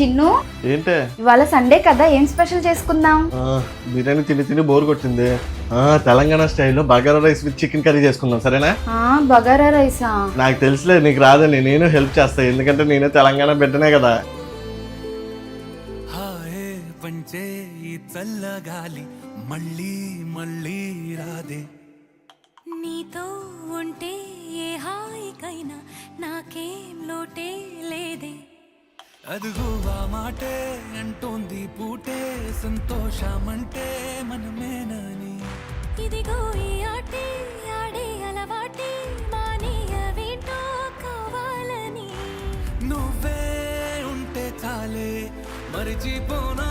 చిన్ను, ఏంటే ఇవాళ సండే కదా, ఏం స్పెషల్ చేసుకుందాం? బిర్యానీ తిని తిని బోర్ కొట్టింది. తెలంగాణ స్టైల్లో bagara rice with chicken curry చేసుకుందాం, సరేనా? బగారా రైసా? నాకు తెలుసులే నీకు రాదని, నేను హెల్ప్ చేస్తా, ఎందుకంటే నేను తెలంగాణ బిడ్డనే కదా. పంచే ఈ చల్లగాలి మళ్ళీ మళ్ళీ రాదే, నీతో ఉంటే ఏ హాయికైనా నాకేం లోటే లేదే. అదుగు ఆ మాటే అంటోంది పూటే, సంతోషమంటే మనమేనని. ఇదిగో ఈ ఆటే ఆడే అలవాటే, మానేయవేంటో కావాలని. నువ్వే ఉంటే చాలే, మరిచిపోనా